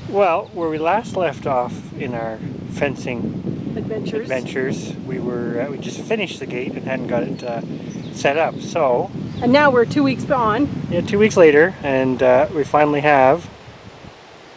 Well, where we last left off in our fencing adventures, we just finished the gate and hadn't got it set up. So, and now we're 2 weeks on. Yeah, 2 weeks later, and we finally have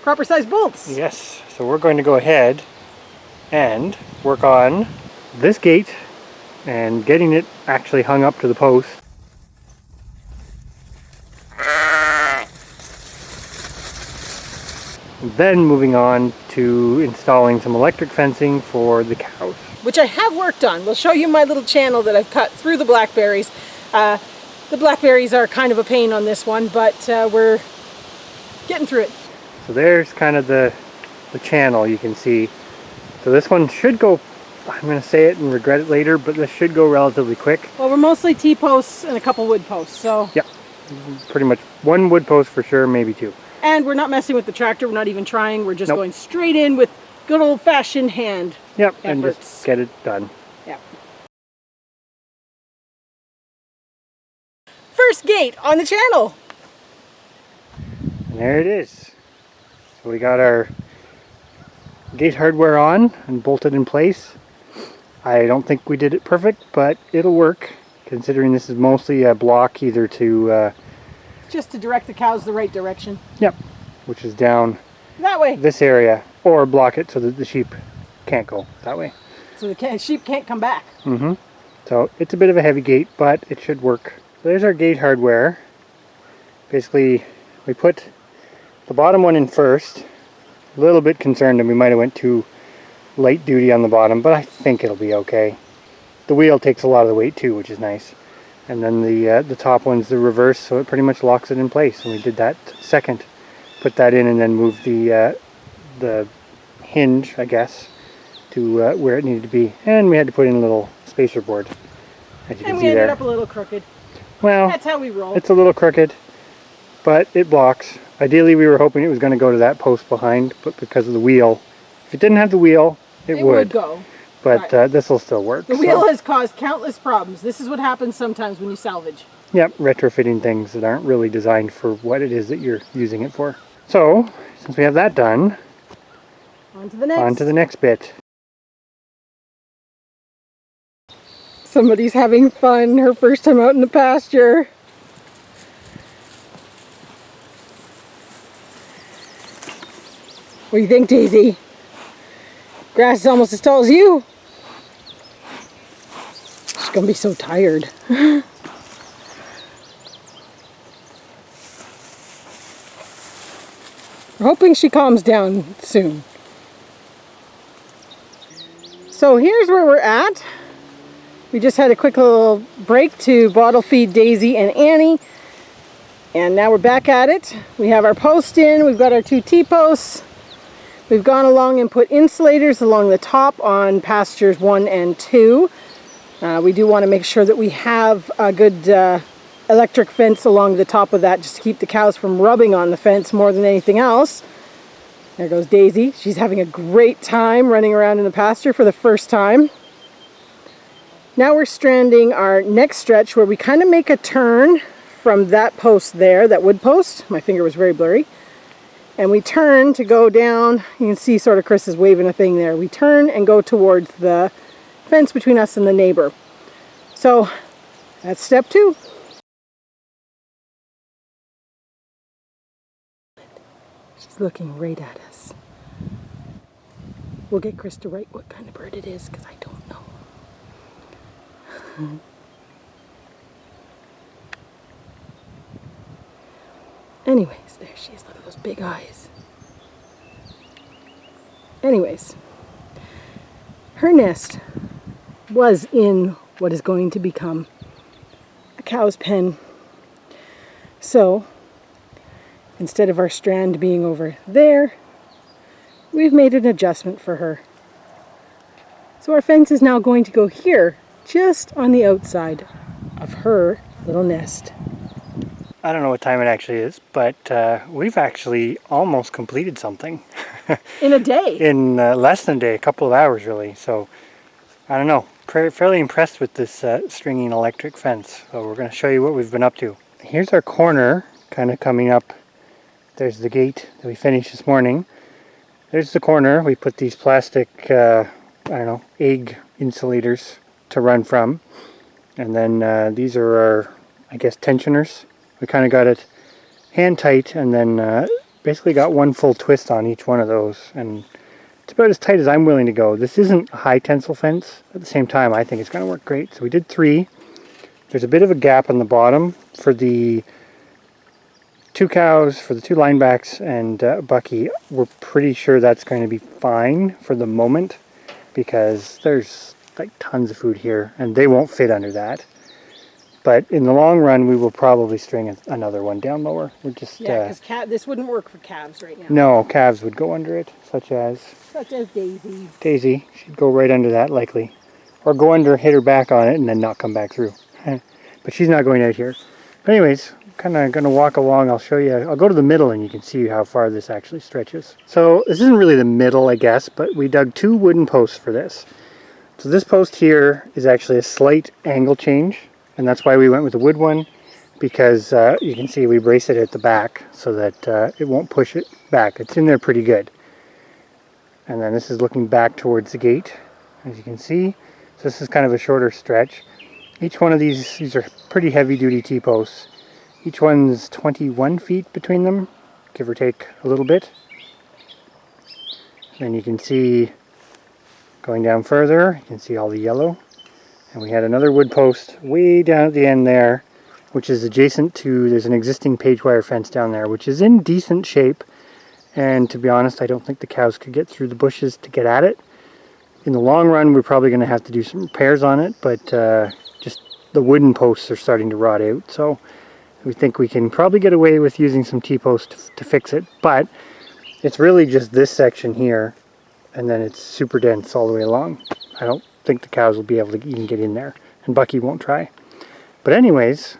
proper size bolts. Yes. So we're going to go ahead and work on this gate and getting it actually hung up to the post. And then moving on to installing some electric fencing for the cows. Which I have worked on. We'll show you my little channel that I've cut through the blackberries. The blackberries are kind of a pain on this one, but we're getting through it. So there's kind of the channel you can see. So this one should go, I'm going to say it and regret it later, but this should go relatively quick. Well, we're mostly T-posts and a couple wood posts, so... Yep, pretty much one wood post for sure, maybe two. And we're not messing with the tractor, we're not even trying, we're just going straight in with good old-fashioned hand efforts. And just get it done. Yep. First gate on the channel! And there it is. So we got our gate hardware on and bolted in place. I don't think we did it perfect, but it'll work, considering this is mostly a block either to... just to direct the cows the right direction. Yep, which is down that way. This area, or block it so that the sheep can't go that way. So the sheep can't come back. Mm-hmm. So it's a bit of a heavy gate, but it should work. So there's our gate hardware. Basically, we put the bottom one in first. A little bit concerned that we might have went too light duty on the bottom, but I think it'll be okay. The wheel takes a lot of the weight too, which is nice. And then the top one's the reverse, so it pretty much locks it in place. And we did that second. Put that in and then moved the hinge, I guess, to where it needed to be. And we had to put in a little spacer board, as you can see there. And we ended up a little crooked. Well, that's how we roll. It's a little crooked, but it blocks. Ideally, we were hoping it was going to go to that post behind, but because of the wheel, if it didn't have the wheel, it would go. But this will still work. The wheel has caused countless problems. This is what happens sometimes when you salvage. Yep, retrofitting things that aren't really designed for what it is that you're using it for. So, since we have that done, on to the next. On to the next bit. Somebody's having fun, her first time out in the pasture. What do you think, Daisy? Grass is almost as tall as you. She's gonna be so tired. We're hoping she calms down soon. So here's where we're at. We just had a quick little break to bottle feed Daisy and Annie. And now we're back at it. We have our post in, we've got our 2 T-posts. We've gone along and put insulators along the top on pastures 1 and 2. We do want to make sure that we have a good electric fence along the top of that, just to keep the cows from rubbing on the fence more than anything else. There goes Daisy. She's having a great time running around in the pasture for the first time. Now we're stranding our next stretch where we kind of make a turn from that post there, that wood post. My finger was very blurry. And we turn to go down. You can see sort of Chris is waving a thing there. We turn and go towards the fence between us and the neighbor. So that's step 2. She's looking right at us. We'll get Chris to write what kind of bird it is, because I don't know. Anyways, there she is. Look at those big eyes. Anyways, her nest was in what is going to become a cow's pen. So, instead of our strand being over there, we've made an adjustment for her. So our fence is now going to go here, just on the outside of her little nest. I don't know what time it actually is, but we've actually almost completed something. In a day? In less than a day, a couple of hours really. So, I don't know, fairly impressed with this stringing electric fence. So we're going to show you what we've been up to. Here's our corner, kind of coming up. There's the gate that we finished this morning. there's the corner. We put these plastic, I don't know, egg insulators to run from. And then these are our, I guess, tensioners. We kind of got it hand tight and then basically got one full twist on each one of those. And it's about as tight as I'm willing to go. This isn't a high tensile fence. At the same time, I think it's going to work great. So we did 3. There's a bit of a gap on the bottom for the 2 cows, for the 2 linebacks, and Bucky. We're pretty sure that's going to be fine for the moment because there's like tons of food here and they won't fit under that. But in the long run, we will probably string another one down lower. We're just because this wouldn't work for calves right now. No, calves would go under it, such as Daisy. Daisy. She'd go right under that likely, or go under, hit her back on it, and then not come back through. But she's not going out here. But anyways, kind of going to walk along. I'll show you. I'll go to the middle and you can see how far this actually stretches. So this isn't really the middle, I guess, but we dug 2 wooden posts for this. So this post here is actually a slight angle change, and that's why we went with the wood one, because you can see we brace it at the back so that it won't push it back. It's in there pretty good. And then this is looking back towards the gate, as you can see. So this is kind of a shorter stretch. Each one of these are pretty heavy duty T-posts. Each one's 21 feet between them, give or take a little bit. And you can see going down further, you can see all the yellow. And we had another wood post way down at the end there, which is adjacent to, there's an existing page wire fence down there, which is in decent shape. And to be honest, I don't think the cows could get through the bushes to get at it. In the long run, we're probably going to have to do some repairs on it, but just the wooden posts are starting to rot out. So we think we can probably get away with using some T-posts to fix it. But it's really just this section here, and then it's super dense all the way along. I don't think the cows will be able to even get in there, and Bucky won't try. But anyways,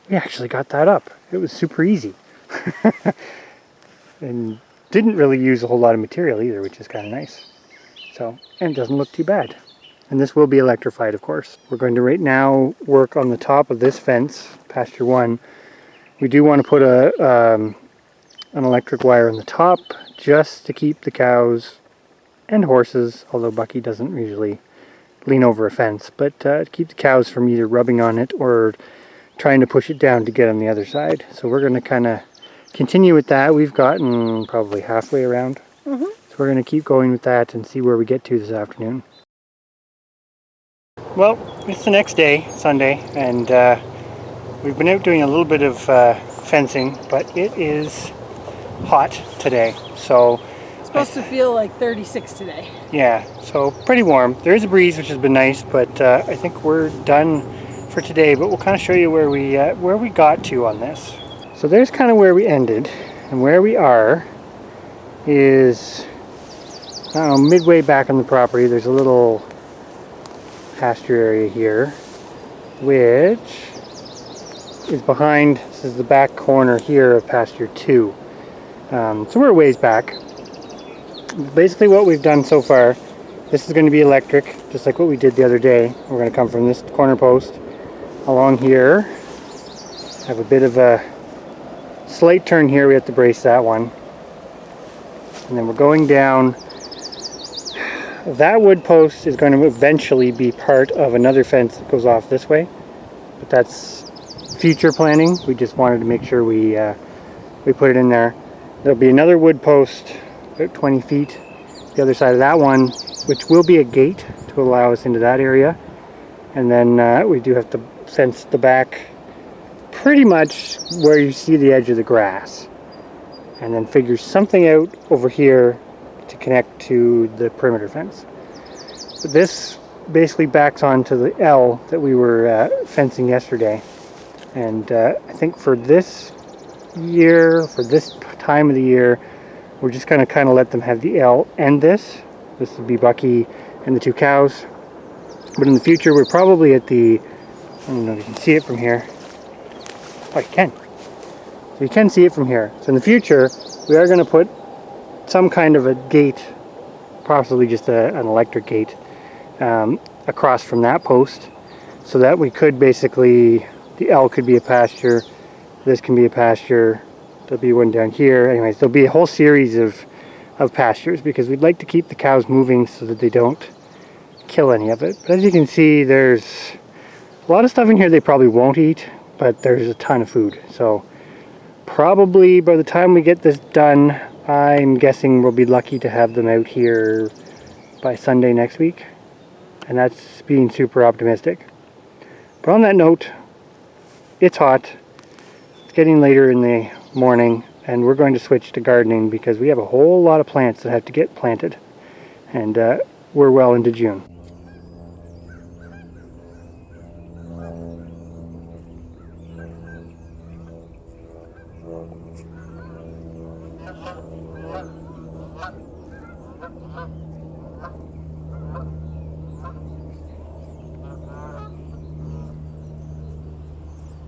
we actually got that up. It was super easy. And didn't really use a whole lot of material either, which is kind of nice. So, and it doesn't look too bad. And this will be electrified, of course. We're going to right now work on the top of this fence, pasture 1. We do want to put an electric wire on the top just to keep the cows and horses, although Bucky doesn't usually lean over a fence, but to keep the cows from either rubbing on it or trying to push it down to get on the other side. So we're going to kind of continue with that. We've gotten probably halfway around. So we're going to keep going with that and see where we get to this afternoon. Well, it's the next day, Sunday, and we've been out doing a little bit of fencing, but it is hot today. So it's supposed to feel like 36 today. Yeah, so pretty warm. There is a breeze, which has been nice, but I think we're done for today. But we'll kind of show you where we got to on this. So there's kind of where we ended, and where we are is, I don't know, midway back on the property. There's a little pasture area here, which is behind, this is the back corner here of pasture 2. So we're a ways back. Basically what we've done so far, this is going to be electric, just like what we did the other day. We're going to come from this corner post along here, have a bit of a slight turn here, we have to brace that one, and then we're going down. That wood post is going to eventually be part of another fence that goes off this way, but that's future planning. We just wanted to make sure we put it in there. There'll be another wood post about 20 feet the other side of that one, which will be a gate to allow us into that area. And then we do have to fence the back pretty much where you see the edge of the grass, and then figure something out over here to connect to the perimeter fence. But this basically backs onto the L that we were fencing yesterday, and I think for this year, for this time of the year, we're just going to kind of let them have the L and this would be Bucky and the 2 cows. But in the future, we're probably at the, I don't know if you can see it from here. Oh, you can. So you can see it from here. So in the future, we are going to put some kind of a gate, possibly just an electric gate, across from that post, so that we could basically, the L could be a pasture, this can be a pasture, there'll be one down here. Anyways, there'll be a whole series of of pastures, because we'd like to keep the cows moving so that they don't kill any of it. But as you can see, there's a lot of stuff in here they probably won't eat, but there's a ton of food. So probably by the time we get this done, I'm guessing we'll be lucky to have them out here by Sunday next week. And that's being super optimistic. But on that note, it's hot. It's getting later in the morning, and we're going to switch to gardening because we have a whole lot of plants that have to get planted. And we're well into June.